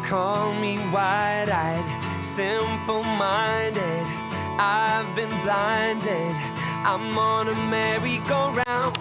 Call me wide-eyed, simple-minded. I've been blinded. I'm on a merry-go-round.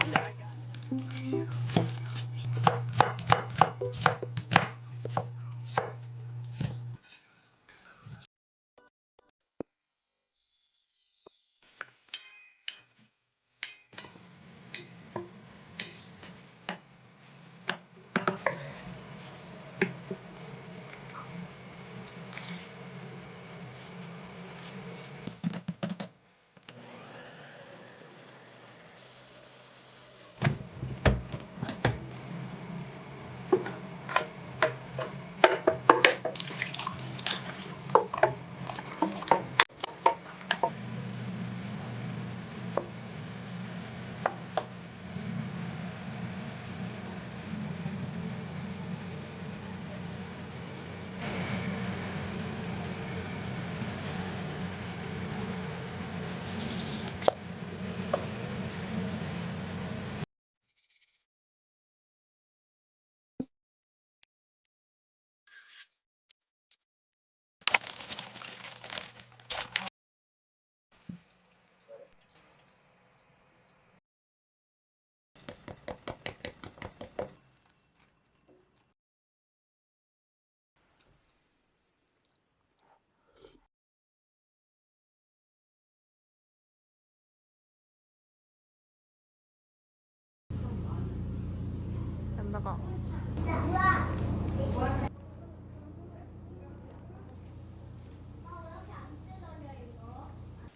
엠바가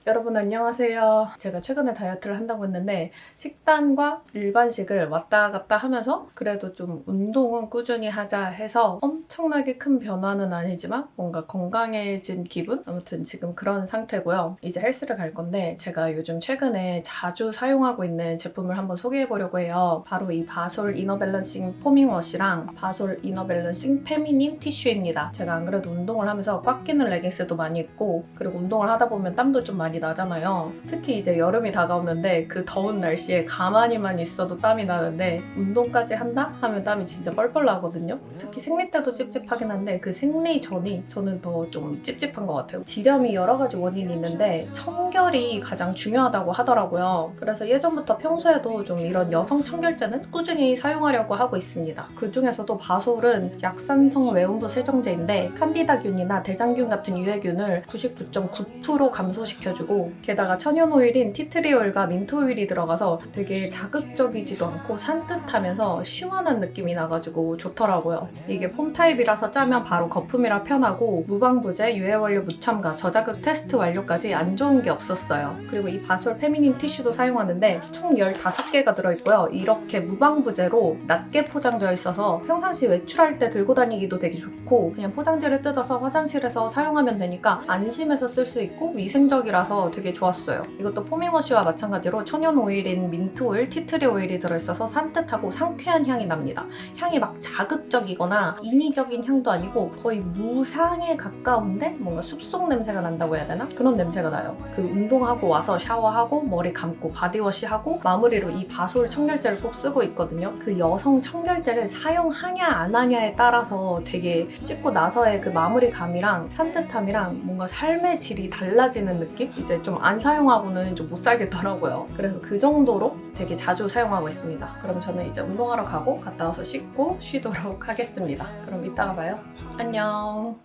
여러분 안녕하세요. 제가 최근에 다이어트를 한다고 했는데 식단과 일반식을 왔다 갔다 하면서 그래도 좀 운동은 꾸준히 하자 해서 엄청나게 큰 변화는 아니지만 뭔가 건강해진 기분? 아무튼 지금 그런 상태고요. 이제 헬스를 갈 건데 제가 요즘 최근에 자주 사용하고 있는 제품을 한번 소개해보려고 해요. 바로 이 바솔 이너밸런싱 포밍 워시랑 바솔 이너밸런싱 페미닌 티슈입니다. 제가 안 그래도 운동을 하면서 꽉 끼는 레깅스도 많이 입고 그리고 운동을 하다 보면 땀도 좀 많이 나잖아요. 특히 이제 여름이 다가오는데 그 더운 날씨에 가만히만 있어도 땀이 나는데 운동까지 한다? 하면 땀이 진짜 뻘뻘 나거든요. 특히 생리 때도 찝찝하긴 한데 그 생리 전이 저는 더 좀 찝찝한 것 같아요. 지렴이 여러 가지 원인이 있는데 청결이 가장 중요하다고 하더라고요. 그래서 예전부터 평소에도 좀 이런 여성 청결제는 꾸준히 사용하려고 하고 있습니다. 그 중에서도 바솔은 약산성 외음부 세정제인데 칸디다균이나 대장균 같은 유해균을 99.9% 감소시켜주고 게다가 천연 오일인 티트리 오일과 민트 오일이 들어가서 되게 자극적이지도 않고 산뜻하면서 시원한 느낌이 나가지고 좋더라고요. 이게 폼 타입이라서 짜면 바로 거품이라 편하고 무방부제, 유해원료 무첨가, 저자극 테스트 완료까지 안 좋은 게 없었어요. 그리고 이 바솔 페미닌 티슈도 사용하는데 총 15개가 들어있고요. 이렇게 무방부제로 낮게 포장되어 있어서 평상시 외출할 때 들고 다니기도 되게 좋고 그냥 포장지를 뜯어서 화장실에서 사용하면 되니까 안심해서 쓸 수 있고 위생적이라서 되게 좋았어요. 이것도 포밍워시와 마찬가지로 천연 오일인 민트 오일, 티트리 오일이 들어있어서 산뜻하고 상쾌한 향이 납니다. 향이 막 자극적이거나 인위적인 향도 아니고 거의 무향에 가까운데 뭔가 숲속 냄새가 난다고 해야 되나? 그런 냄새가 나요. 그 운동하고 와서 샤워하고 머리 감고 바디워시하고 마무리로 이 바솔 청결제를 꼭 쓰고 있거든요. 그 여성 청결제를 사용하냐 안 하냐에 따라서 되게 씻고 나서의 그 마무리감이랑 산뜻함이랑 뭔가 삶의 질이 달라지는 느낌? 이제 좀 안 사용하고는 좀 못 살겠더라고요. 그래서 그 정도로 되게 자주 사용하고 있습니다. 그럼 저는 이제 운동하러 가고 갔다 와서 씻고 쉬도록 하겠습니다. 그럼 이따가 봐요. 안녕.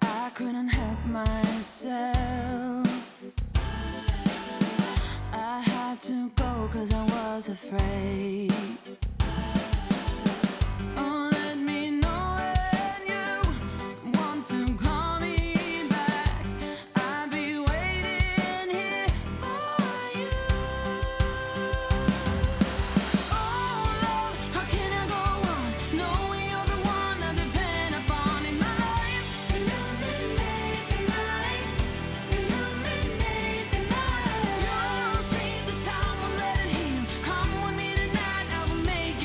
I couldn't help myself. I had to go 'cause I was afraid. Oh, let me know when you want to call me back. I'll be waiting here for you. Oh Lord, how can I go on knowing you're the one I depend upon in my life? Illuminate the night, illuminate the night. You'll see the time, will let it heal. Come with me tonight, I will make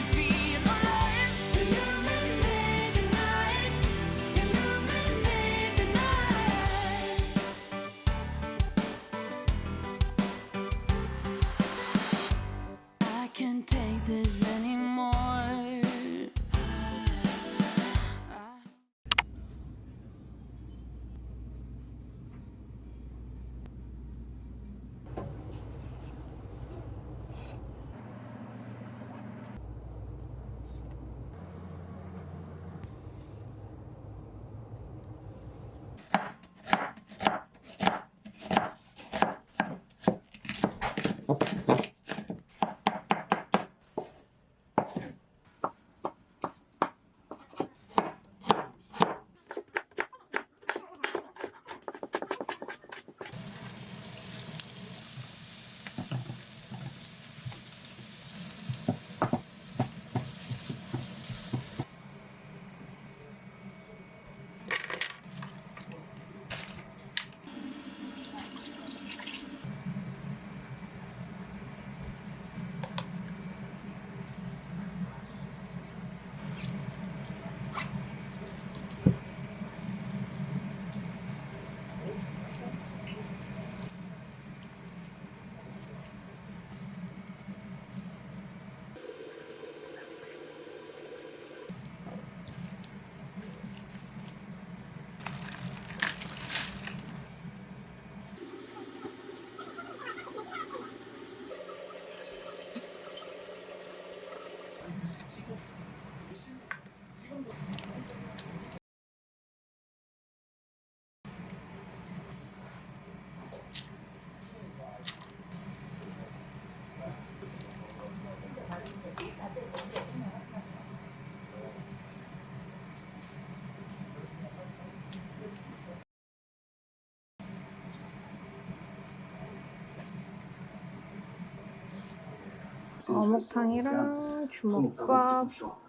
어묵탕이랑 주먹밥, 주먹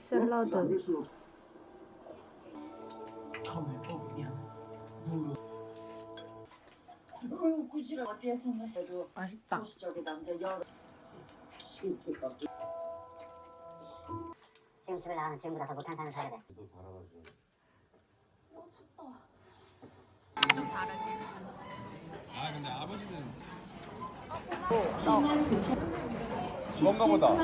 샐러드. 더 말고 그냥 어디에서 마셔도 맛있다. 소시적인 남자 여러 지금 집을 나가면 지금보다 더 못한 삶을 살아야 돼. 아 근데 아버지는 그런가 보다.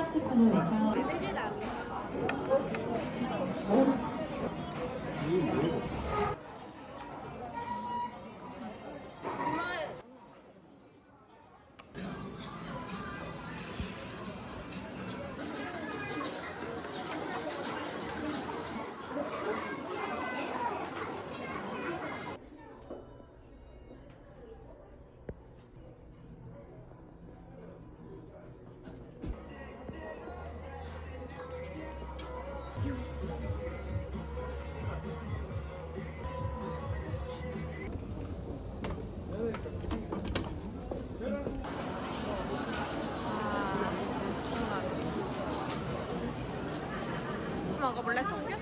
먹어볼래, 통균?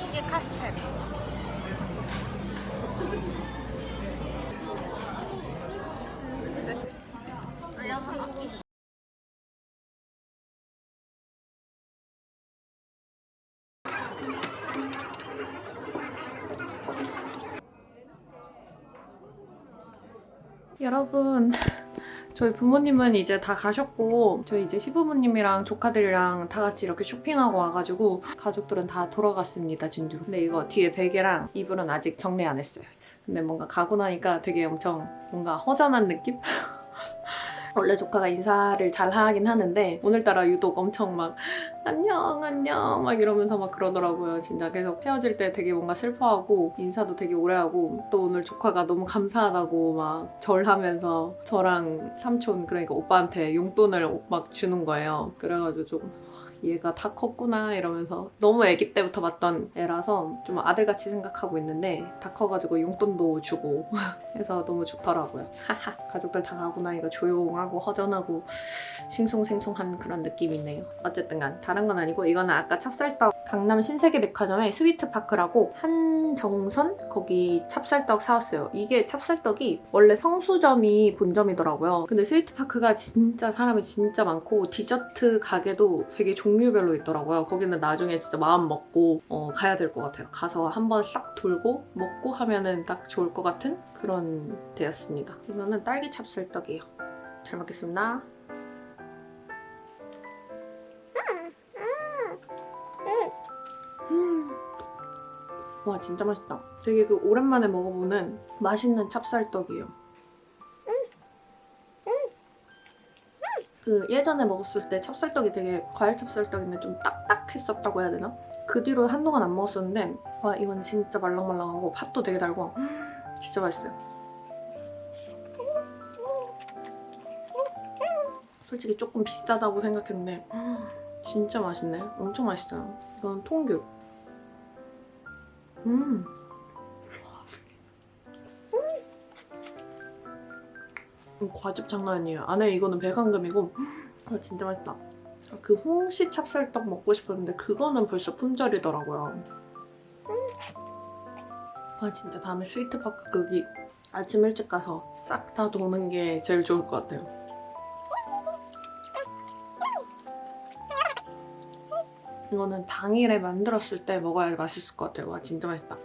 이게 카스텔. 여러분, 저희 부모님은 이제 다 가셨고 저희 이제 시부모님이랑 조카들이랑 다 같이 이렇게 쇼핑하고 와가지고 가족들은 다 돌아갔습니다, 진주로. 근데 이거 뒤에 베개랑 이불은 아직 정리 안 했어요. 근데 뭔가 가고 나니까 되게 엄청 뭔가 허전한 느낌? 원래 조카가 인사를 잘 하긴 하는데 오늘따라 유독 엄청 막 안녕 안녕 막 이러면서 막 그러더라고요. 진짜 계속 헤어질 때 되게 뭔가 슬퍼하고 인사도 되게 오래 하고 또 오늘 조카가 너무 감사하다고 막 절하면서 저랑 삼촌 그러니까 오빠한테 용돈을 막 주는 거예요. 그래가지고 좀 얘가 다 컸구나 이러면서 너무 아기 때부터 봤던 애라서 좀 아들같이 생각하고 있는데 다 커가지고 용돈도 주고 해서 너무 좋더라고요. 하하. 가족들 다 가고 나니까 조용하고 허전하고 싱숭생숭한 그런 느낌이네요. 어쨌든 간 다른 건 아니고 이거는 아까 찹쌀떡 강남 신세계백화점에 스위트파크라고 한정선 거기 찹쌀떡 사왔어요. 이게 찹쌀떡이 원래 성수점이 본점이더라고요. 근데 스위트파크가 진짜 사람이 진짜 많고 디저트 가게도 되게 종류별로 있더라고요. 거기는 나중에 진짜 마음 먹고 가야 될 것 같아요. 가서 한번 싹 돌고 먹고 하면은 딱 좋을 것 같은 그런 데였습니다. 이거는 딸기 찹쌀떡이에요. 잘 먹겠습니다. 와 진짜 맛있다. 되게 그 오랜만에 먹어보는 맛있는 찹쌀떡이에요. 그 예전에 먹었을 때 찹쌀떡이 되게 과일 찹쌀떡인데 좀 딱딱했었다고 해야 되나? 그 뒤로 한동안 안 먹었었는데 와 이건 진짜 말랑말랑하고 팥도 되게 달고 진짜 맛있어요. 솔직히 조금 비싸다고 생각했는데 진짜 맛있네. 엄청 맛있어요. 이건 통귤. 과즙 장난 아니에요. 안에 이거는 백안금이고 진짜 맛있다. 그 홍시 찹쌀떡 먹고 싶었는데 그거는 벌써 품절이더라고요. 진짜 다음에 스위트파크 거기 아침 일찍 가서 싹 다 도는 게 제일 좋을 것 같아요. 이거는 당일에 만들었을 때 먹어야 맛있을 것 같아요. 와 진짜 맛있다.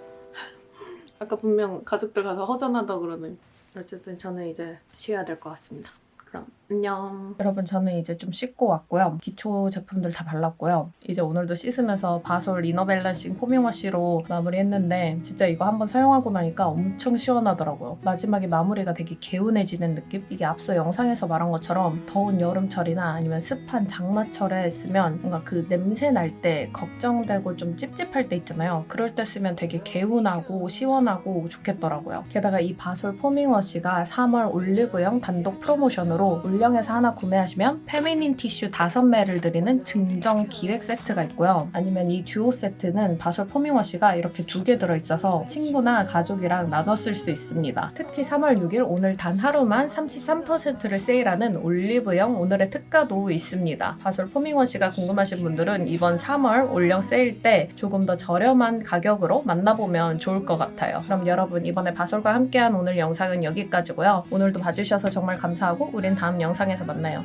아까 분명 가족들 가서 허전하다 그러네. 어쨌든 저는 이제 쉬어야 될 것 같습니다. 그럼 안녕. 여러분 저는 이제 좀 씻고 왔고요. 기초 제품들 다 발랐고요. 이제 오늘도 씻으면서 바솔 이너 밸런싱 포밍워시로 마무리했는데 진짜 이거 한번 사용하고 나니까 엄청 시원하더라고요. 마지막에 마무리가 되게 개운해지는 느낌? 이게 앞서 영상에서 말한 것처럼 더운 여름철이나 아니면 습한 장마철에 쓰면 뭔가 그 냄새 날 때 걱정되고 좀 찝찝할 때 있잖아요. 그럴 때 쓰면 되게 개운하고 시원하고 좋겠더라고요. 게다가 이 바솔 포밍워시가 3월 올리브영 단독 프로모션으로 가격으로 울령에서 하나 구매하시면 페미닌 티슈 5매를 드리는 증정 기획 세트가 있고요. 아니면 이 듀오 세트는 바솔 포밍워시가 이렇게 2개 들어있어서 친구나 가족이랑 나눠 쓸 수 있습니다. 특히 3월 6일 오늘 단 하루만 33%를 세일하는 올리브영 오늘의 특가도 있습니다. 바솔 포밍워시가 궁금하신 분들은 이번 3월 올령 세일 때 조금 더 저렴한 가격으로 만나보면 좋을 것 같아요. 그럼 여러분 이번에 바솔과 함께한 오늘 영상은 여기까지고요. 오늘도 봐주셔서 정말 감사하고 우린 다음 영상에서 만나요.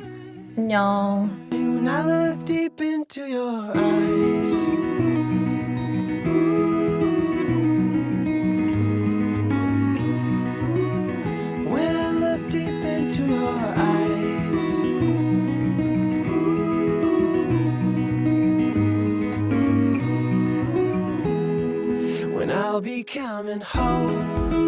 안녕. When I look deep into your eyes, when I look deep into your eyes, when I'll be coming home.